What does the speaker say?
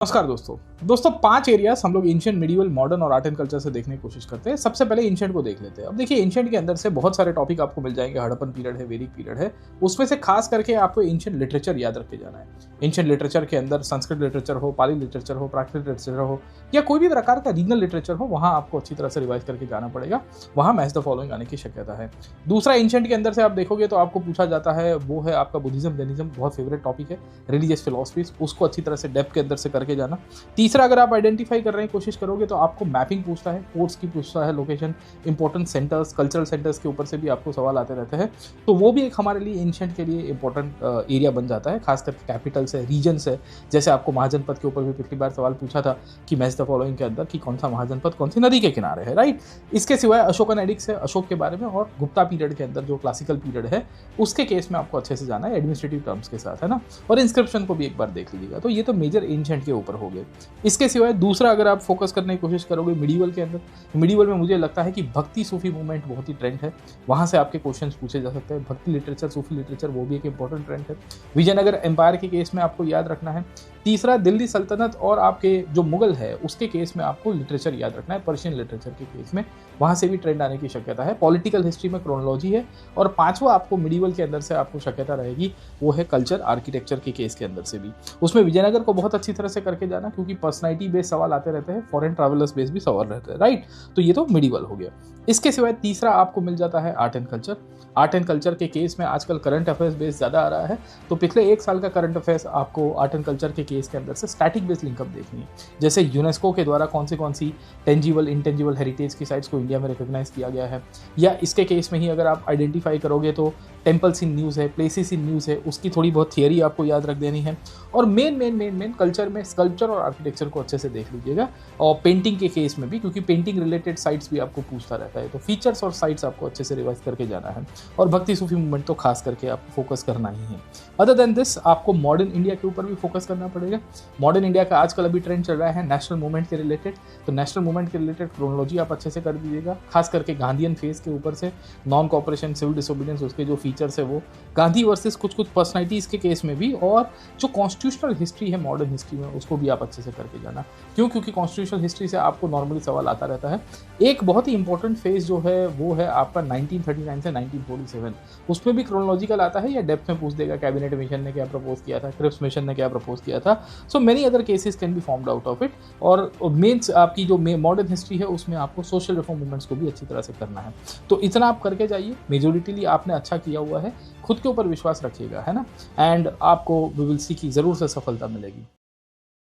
नमस्कार दोस्तों 5 एरियाज हम लोग एंशिएंट, मिडिवल, मॉडर्न और आर्ट एंड कल्चर से देखने की कोशिश करते हैं। सबसे पहले एंशिएंट को देख लेते हैं। अब देखिए एंशिएंट के अंदर से बहुत सारे टॉपिक आपको मिल जाएंगे। हड़प्पन पीरियड है, वैदिक पीरियड है, उसमें से खास करके आपको एंशिएंट लिटरेचर याद रख के जाना है। एंशिएंट लिटरेचर के अंदर संस्कृत लिटरेचर हो, पाली लिटरेचर हो, प्राकृत लिटरेचर हो या कोई भी प्रकार का रीजनल लिटरेचर हो, वहाँ आपको अच्छी तरह से रिवाइज करके जाना पड़ेगा। वहाँ मैच द फॉलोइंग आने की शक्यता है। दूसरा, एंशिएंट के अंदर से आप देखोगे तो आपको पूछा जाता है वो है आपका बुद्धिज्म, जैनिज्म, बहुत फेवरेट टॉपिक है। रिलीजियस फिलॉसफीज, उसको अच्छी तरह से डेप्थ के अंदर से करके जाना। तीसरा, अगर आप आइडेंटिफाई करने की कोशिश करोगे तो आपको मैपिंग पूछता है, पोर्ट्स की पूछता है, location, important centres, cultural centres के ऊपर से भी आपको सवाल आते रहते हैं। तो वो भी एक हमारे लिए एंशिएंट के लिए इंपॉर्टेंट एरिया बन जाता है, खास करके कैपिटल से, रीजन से। जैसे आपको महाजनपद के ऊपर भी पिछली बार सवाल पूछा था कि मैच द फॉलोइंग के अंदर कि कौन सा महाजनपद कौन सी नदी के किनारे है, राइट। इसके सिवाय अशोकन एडिक्स है, अशोक के बारे में, और गुप्ता पीरियड के अंदर जो क्लासिकल पीरियड है उसके केस में आपको अच्छे से जाना है, एडमिनिस्ट्रेटिव टर्म्स के साथ, है ना। और इंस्क्रिप्शन को भी एक बार देख लीजिएगा। तो ये तो मेजर एंशिएंट के ऊपर हो गए। इसके सिवाय दूसरा, अगर आप फोकस करने की कोशिश करोगे मिडिवल के अंदर, मिडिवल में मुझे लगता है कि भक्ति सूफी मूवमेंट बहुत ही ट्रेंड है। वहां से आपके क्वेश्चंस पूछे जा सकते हैं। भक्ति लिटरेचर, सूफी लिटरेचर, वो भी एक इंपॉर्टेंट ट्रेंड है। विजयनगर एम्पायर के केस में आपको याद रखना है। तीसरा, दिल्ली सल्तनत और आपके जो मुगल है उसके केस में आपको लिटरेचर याद रखना है। पर्शियन लिटरेचर के केस में वहां से भी ट्रेंड आने की शक्यता है। पॉलिटिकल हिस्ट्री में क्रोनोलॉजी है। और पांचवा आपको मिडिवल के अंदर से आपको शक्यता रहेगी वो है कल्चर, आर्किटेक्चर के केस के अंदर से भी। उसमें विजयनगर को बहुत अच्छी तरह से करके जाना, क्योंकि पर्सनैलिटी बेस्ड सवाल आते रहते हैं, फॉरेन ट्रैवलर्स बेस्ड भी सवाल रहते हैं, राइट। तो ये तो मिडिवल हो गया। इसके सिवाय तीसरा आपको मिल जाता है art and culture. Art and culture के केस में आजकल करंट अफेयर्स बेस्ड ज़्यादा आ रहा है, तो पिछले एक साल का करंट अफेयर्स आपको आर्ट एंड कल्चर के केस के अंदर से स्टैटिक बेस्ड लिंकअप देखनी है। जैसे यूनेस्को के द्वारा कौन सी टेंजिबल, इंटेंजिबल हेरिटेज की साइट्स को इंडिया में रिकॉग्नाइज किया गया है, या इसके केस में ही अगर आप आइडेंटिफाई करोगे तो टेम्पल्स इन न्यूज़ है, प्लेसेस इन न्यूज़ है, उसकी थोड़ी बहुत थियरी आपको याद रख देनी है। और मेन कल्चर में स्कल्पचर और आर्किटेक्चर को अच्छे से देख लीजिएगा। और पेंटिंग के केस में भी, क्योंकि पेंटिंग रिलेटेड साइट्स भी आपको पूछता रहता है, तो फीचर्स और साइट्स आपको अच्छे से रिवाइज करके जाना है। और भक्ति सूफी मूवमेंट तो खास करके आपको फोकस करना ही है। अदर देन दिस, आपको मॉडर्न इंडिया के ऊपर भी फोकस करना पड़ेगा। मॉडर्न इंडिया का आजकल अभी ट्रेंड चल रहा है नेशनल मूवमेंट के रिलेटेड, तो नेशनल मूवमेंट के रिलेटेड क्रोनोलॉजी आप अच्छे से कर दीजिएगा, खास करके गांधीयन फेज के ऊपर से, नॉन कॉपरेशन, सिविल डिसोबीडियंस, उसके जो फीचर्स है वो, गांधी वर्सेस कुछ पर्सनैलिटीज के केस में भी, और जो कॉन्स्टिट्यूशनल हिस्ट्री है मॉडर्न हिस्ट्री में उसको भी आप अच्छे से करके जाना। क्योंकि कॉन्स्टिट्यूशनल हिस्ट्री से आपको नॉर्मली सवाल आता रहता है। एक बहुत ही इंपॉर्टेंट फेज जो है वो है आपका 1939 से 1947। उसमें भी क्रोनोलॉजिकल आता है या डेप्थ में पूछ देगा, कैबिनेट मिशन ने क्या प्रपोज किया था, क्रिप्स मिशन ने क्या प्रपोज किया था। So many other cases can be formed out of it. और मेन्स आपकी जो मॉडर्न हिस्ट्री है उसमें आपको सोशल रिफॉर्म मूवमेंट्स को भी अच्छी तरह से करना है। तो इतना आप करके जाइए। मेजोरिटीली आपने अच्छा किया हुआ है, खुद के ऊपर विश्वास रखिएगा, है ना। एंड आपको वी विल सी की ज़रूर से सफलता मिलेगी।